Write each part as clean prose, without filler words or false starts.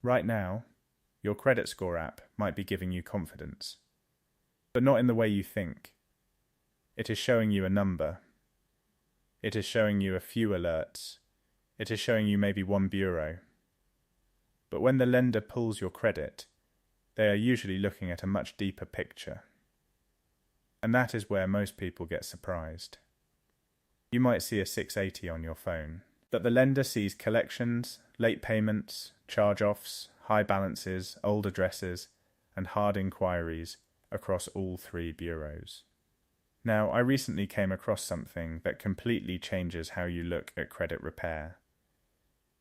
Right now, your credit score app might be giving you confidence, but not in the way you think. It is showing you a number. It is showing you a few alerts. It is showing you maybe one bureau. But when the lender pulls your credit, they are usually looking at a much deeper picture. And that is where most people get surprised. You might see a 680 on your phone, but the lender sees collections, late payments, charge-offs, high balances, old addresses, and hard inquiries across all three bureaus. Now, I recently came across something that completely changes how you look at credit repair.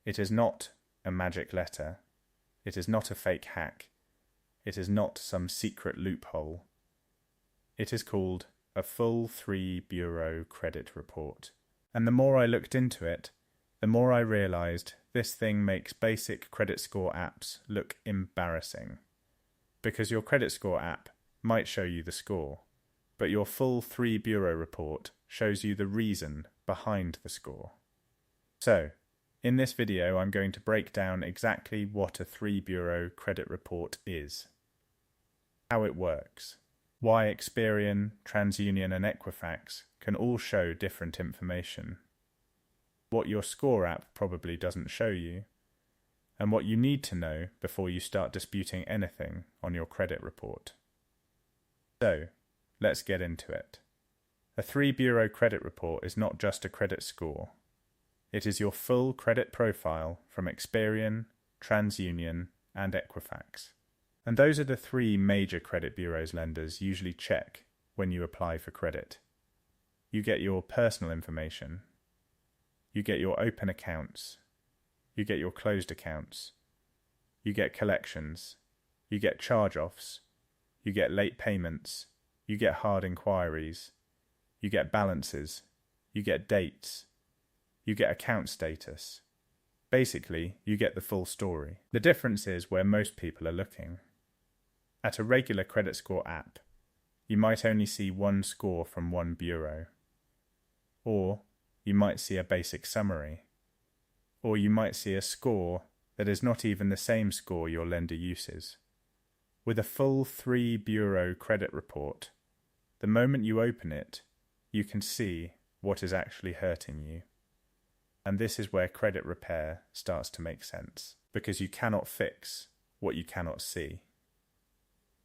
It is not a magic letter. It is not a fake hack. It is not some secret loophole. It is called a full 3-bureau credit report. And the more I looked into it, the more I realized this thing makes basic credit score apps look embarrassing. Because your credit score app might show you the score, but your full 3-bureau report shows you the reason behind the score. So, in this video I'm going to break down exactly what a 3-bureau credit report is, how it works, why Experian, TransUnion and Equifax can all show different information, what your score app probably doesn't show you, and what you need to know before you start disputing anything on your credit report. So, let's get into it. A 3-bureau credit report is not just a credit score. It is your full credit profile from Experian, TransUnion and Equifax. And those are the 3 major credit bureaus lenders usually check when you apply for credit. You get your personal information. You get your open accounts. You get your closed accounts. You get collections. You get charge-offs. You get late payments. You get hard inquiries. You get balances. You get dates. You get account status. Basically, you get the full story. The difference is where most people are looking. At a regular credit score app, you might only see one score from one bureau. Or you might see a basic summary. Or you might see a score that is not even the same score your lender uses. With a full 3-bureau credit report, the moment you open it, you can see what is actually hurting you. And this is where credit repair starts to make sense, because you cannot fix what you cannot see.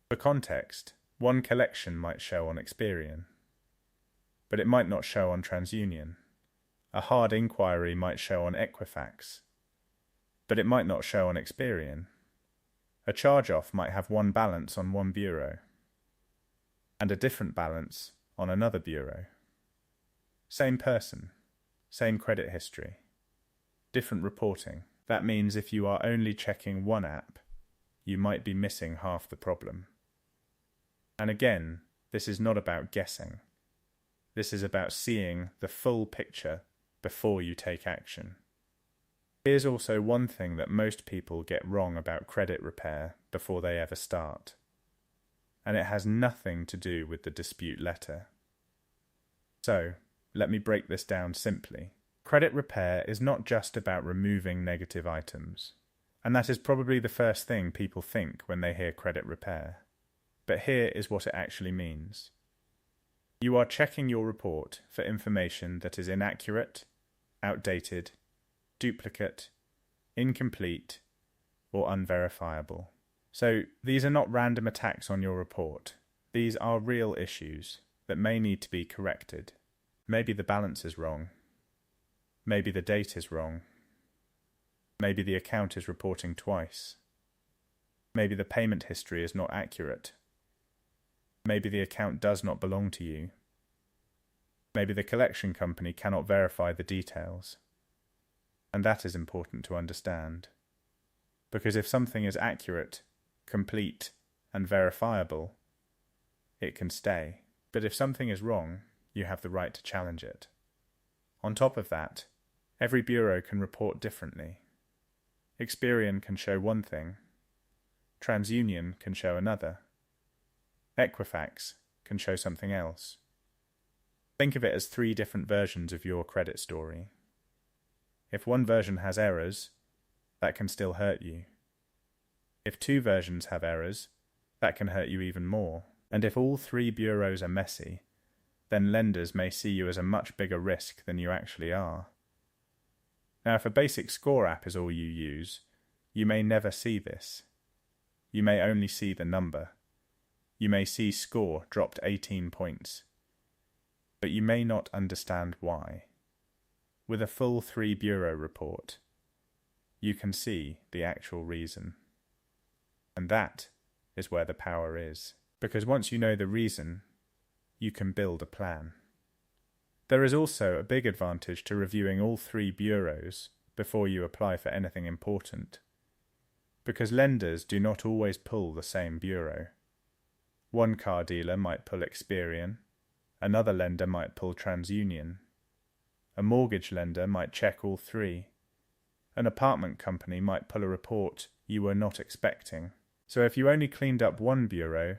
For context, one collection might show on Experian, but it might not show on TransUnion. A hard inquiry might show on Equifax, but it might not show on Experian. A charge-off might have one balance on one bureau, and a different balance on another bureau. Same person, same credit history, different reporting. That means if you are only checking one app, you might be missing half the problem. And again, this is not about guessing. This is about seeing the full picture before you take action. Here's also one thing that most people get wrong about credit repair before they ever start. And it has nothing to do with the dispute letter. So, let me break this down simply. Credit repair is not just about removing negative items. And that is probably the first thing people think when they hear credit repair. But here is what it actually means. You are checking your report for information that is inaccurate, outdated, duplicate, incomplete, or unverifiable. So these are not random attacks on your report. These are real issues that may need to be corrected. Maybe the balance is wrong. Maybe the date is wrong. Maybe the account is reporting twice. Maybe the payment history is not accurate. Maybe the account does not belong to you. Maybe the collection company cannot verify the details. And that is important to understand. Because if something is accurate, complete, and verifiable, it can stay. But if something is wrong, you have the right to challenge it. On top of that, every bureau can report differently. Experian can show one thing. TransUnion can show another. Equifax can show something else. Think of it as 3 different versions of your credit story. If one version has errors, that can still hurt you. If 2 versions have errors, that can hurt you even more. And if all 3 bureaus are messy, then lenders may see you as a much bigger risk than you actually are. Now, if a basic score app is all you use, you may never see this. You may only see the number. You may see score dropped 18 points. But you may not understand why. With a full 3 bureau report, you can see the actual reason. And that is where the power is. Because once you know the reason, you can build a plan. There is also a big advantage to reviewing all 3 bureaus before you apply for anything important, because lenders do not always pull the same bureau. One car dealer might pull Experian, another lender might pull TransUnion, a mortgage lender might check all 3, an apartment company might pull a report you were not expecting. So if you only cleaned up one bureau,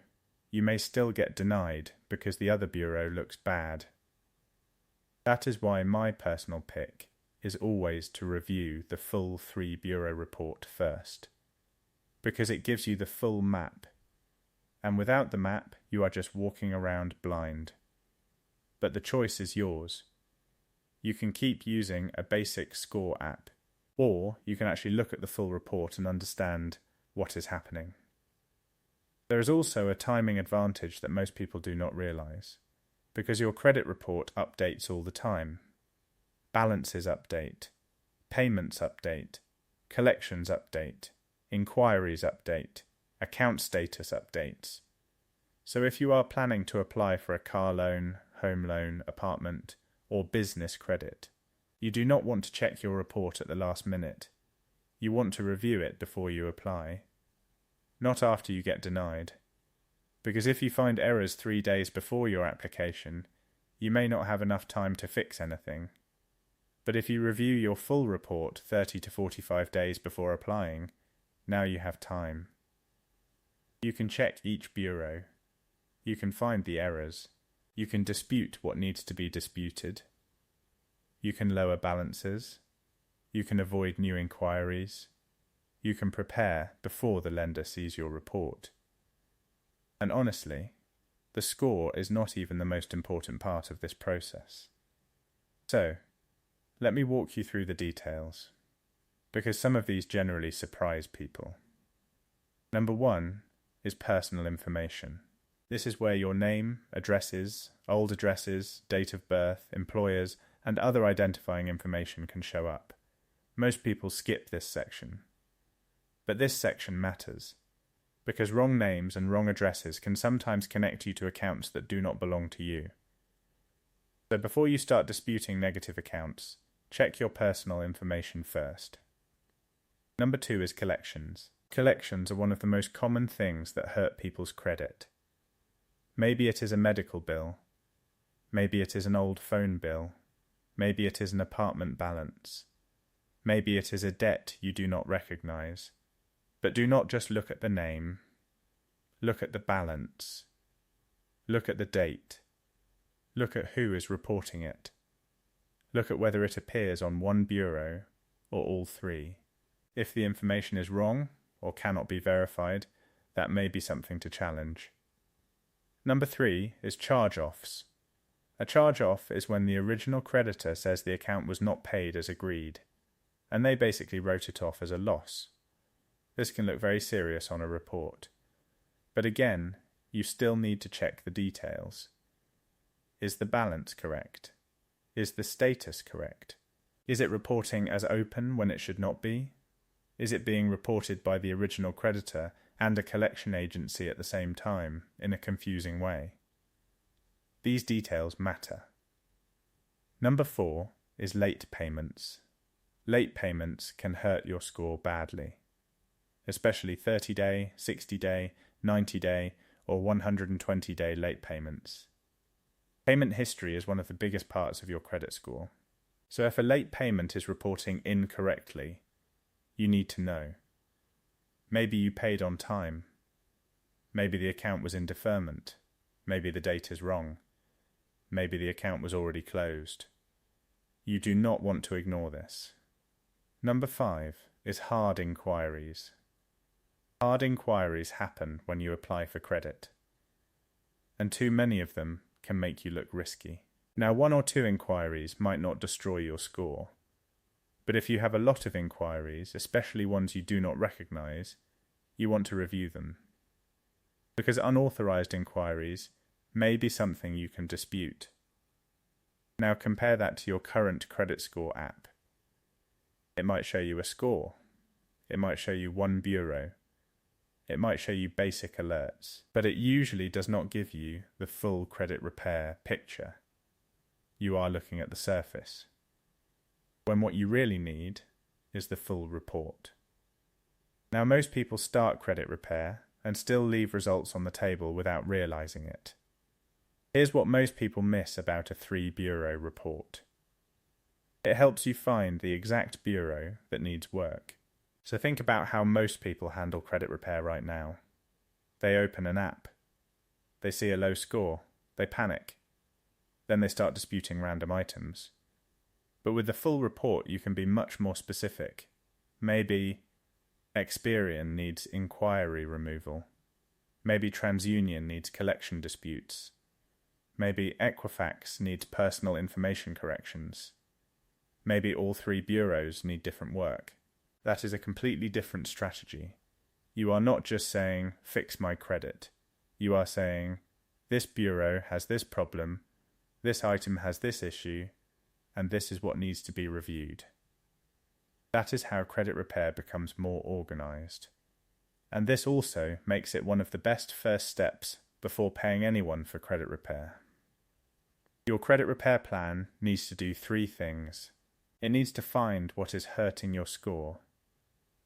you may still get denied because the other bureau looks bad. That is why my personal pick is always to review the full 3 bureau report first, because it gives you the full map, and without the map you are just walking around blind. But the choice is yours. You can keep using a basic score app, or you can actually look at the full report and understand what is happening. There is also a timing advantage that most people do not realize, because your credit report updates all the time. Balances update, payments update, collections update, inquiries update, account status updates. So if you are planning to apply for a car loan, home loan, apartment, or business credit, you do not want to check your report at the last minute. You want to review it before you apply. Not after you get denied, because if you find errors 3 days before your application, you may not have enough time to fix anything. But if you review your full report 30 to 45 days before applying, now you have time. You can check each bureau. You can find the errors. You can dispute what needs to be disputed. You can lower balances. You can avoid new inquiries. You can prepare before the lender sees your report. And honestly, the score is not even the most important part of this process. So, let me walk you through the details, because some of these generally surprise people. Number 1 is personal information. This is where your name, addresses, old addresses, date of birth, employers, and other identifying information can show up. Most people skip this section. But this section matters, because wrong names and wrong addresses can sometimes connect you to accounts that do not belong to you. So before you start disputing negative accounts, check your personal information first. Number 2 is collections. Collections are one of the most common things that hurt people's credit. Maybe it is a medical bill. Maybe it is an old phone bill. Maybe it is an apartment balance. Maybe it is a debt you do not recognize. But do not just look at the name. Look at the balance. Look at the date. Look at who is reporting it. Look at whether it appears on one bureau or all 3. If the information is wrong or cannot be verified, that may be something to challenge. Number 3 is charge-offs. A charge-off is when the original creditor says the account was not paid as agreed, and they basically wrote it off as a loss. This can look very serious on a report. But again, you still need to check the details. Is the balance correct? Is the status correct? Is it reporting as open when it should not be? Is it being reported by the original creditor and a collection agency at the same time in a confusing way? These details matter. Number 4 is late payments. Late payments can hurt your score badly, especially 30-day, 60-day, 90-day, or 120-day late payments. Payment history is one of the biggest parts of your credit score. So if a late payment is reporting incorrectly, you need to know. Maybe you paid on time. Maybe the account was in deferment. Maybe the date is wrong. Maybe the account was already closed. You do not want to ignore this. Number 5 is hard inquiries. Hard inquiries happen when you apply for credit, and too many of them can make you look risky. Now, 1 or 2 inquiries might not destroy your score, but if you have a lot of inquiries, especially ones you do not recognize, you want to review them. Because unauthorized inquiries may be something you can dispute. Now compare that to your current credit score app. It might show you a score. It might show you one bureau. It might show you basic alerts, but it usually does not give you the full credit repair picture. You are looking at the surface, when what you really need is the full report. Now, most people start credit repair and still leave results on the table without realizing it. Here's what most people miss about a 3-bureau report. It helps you find the exact bureau that needs work. So think about how most people handle credit repair right now. They open an app. They see a low score. They panic. Then they start disputing random items. But with the full report, you can be much more specific. Maybe Experian needs inquiry removal. Maybe TransUnion needs collection disputes. Maybe Equifax needs personal information corrections. Maybe all 3 bureaus need different work. That is a completely different strategy. You are not just saying, fix my credit. You are saying, this bureau has this problem, this item has this issue, and this is what needs to be reviewed. That is how credit repair becomes more organized. And this also makes it one of the best first steps before paying anyone for credit repair. Your credit repair plan needs to do 3 things. It needs to find what is hurting your score.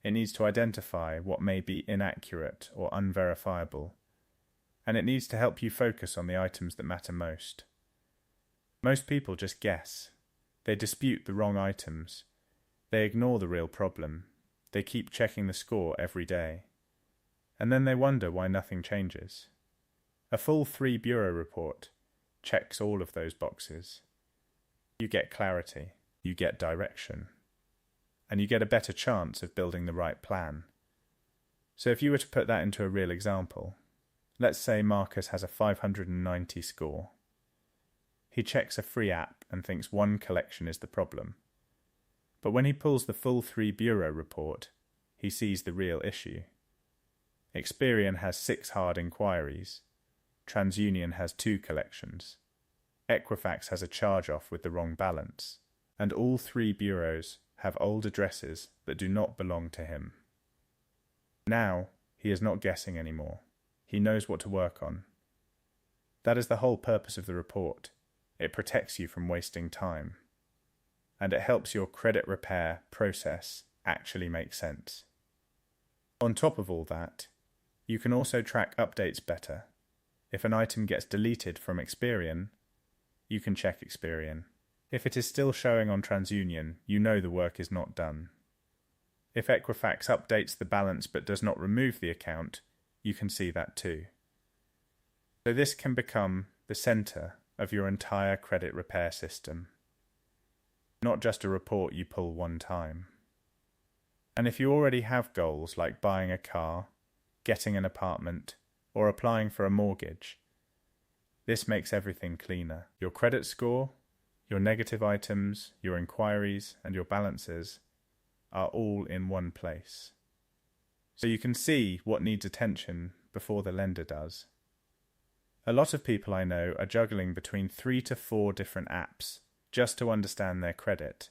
It needs to identify what may be inaccurate or unverifiable. And it needs to help you focus on the items that matter most. Most people just guess. They dispute the wrong items. They ignore the real problem. They keep checking the score every day. And then they wonder why nothing changes. A full 3-bureau report checks all of those boxes. You get clarity. You get direction. And you get a better chance of building the right plan. So if you were to put that into a real example, let's say Marcus has a 590 score. He checks a free app and thinks one collection is the problem. But when he pulls the full 3-bureau report, he sees the real issue. Experian has 6 hard inquiries. TransUnion has 2 collections. Equifax has a charge-off with the wrong balance. And all 3 bureaus have old addresses that do not belong to him. Now, he is not guessing anymore. He knows what to work on. That is the whole purpose of the report. It protects you from wasting time. And it helps your credit repair process actually make sense. On top of all that, you can also track updates better. If an item gets deleted from Experian, you can check Experian. If it is still showing on TransUnion, you know the work is not done. If Equifax updates the balance but does not remove the account, you can see that too. So this can become the center of your entire credit repair system. Not just a report you pull one time. And if you already have goals like buying a car, getting an apartment, or applying for a mortgage, this makes everything cleaner. Your credit score, your negative items, your inquiries, and your balances are all in one place. So you can see what needs attention before the lender does. A lot of people I know are juggling between 3 to 4 different apps just to understand their credit.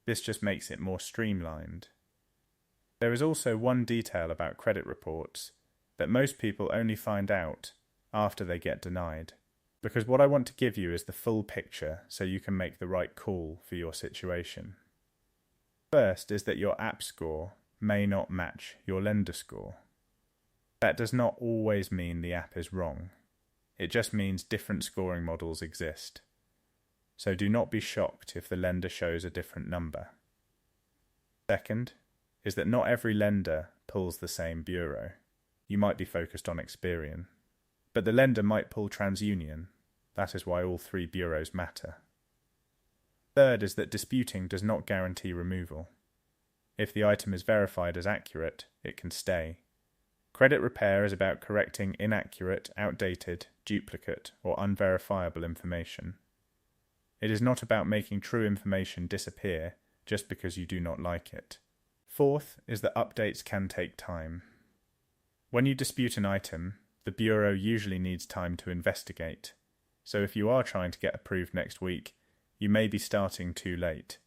This just makes it more streamlined. There is also one detail about credit reports that most people only find out after they get denied. Because what I want to give you is the full picture so you can make the right call for your situation. First is that your app score may not match your lender score. That does not always mean the app is wrong. It just means different scoring models exist. So do not be shocked if the lender shows a different number. Second is that not every lender pulls the same bureau. You might be focused on Experian, but the lender might pull TransUnion. That is why all 3 bureaus matter. Third is that disputing does not guarantee removal. If the item is verified as accurate, it can stay. Credit repair is about correcting inaccurate, outdated, duplicate, or unverifiable information. It is not about making true information disappear just because you do not like it. Fourth is that updates can take time. When you dispute an item, the Bureau usually needs time to investigate, so if you are trying to get approved next week, you may be starting too late.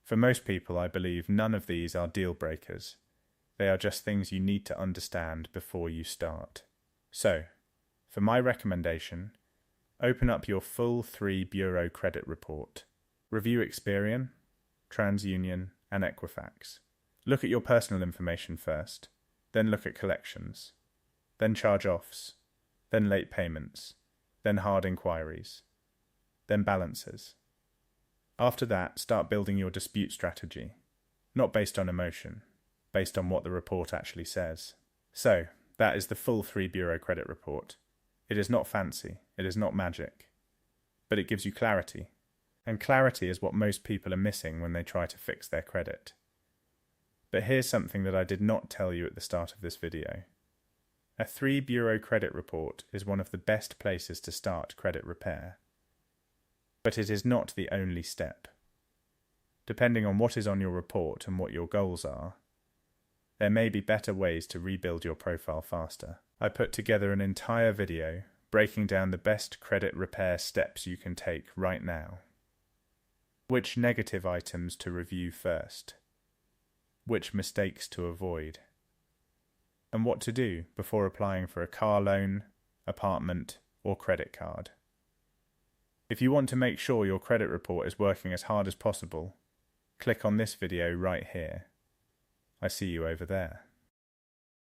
For most people, I believe none of these are deal breakers. They are just things you need to understand before you start. So, for my recommendation, open up your full 3 Bureau credit report. Review Experian, TransUnion, and Equifax. Look at your personal information first, then look at collections, then charge-offs, then late payments, then hard inquiries, then balances. After that, start building your dispute strategy, not based on emotion, based on what the report actually says. So, that is the full 3 Bureau credit report. It is not fancy, it is not magic, but it gives you clarity, and clarity is what most people are missing when they try to fix their credit. But here's something that I did not tell you at the start of this video. A 3 Bureau credit report is one of the best places to start credit repair. But it is not the only step. Depending on what is on your report and what your goals are, there may be better ways to rebuild your profile faster. I put together an entire video breaking down the best credit repair steps you can take right now. Which negative items to review first, which mistakes to avoid, and what to do before applying for a car loan, apartment, or credit card. If you want to make sure your credit report is working as hard as possible, click on this video right here. I see you over there.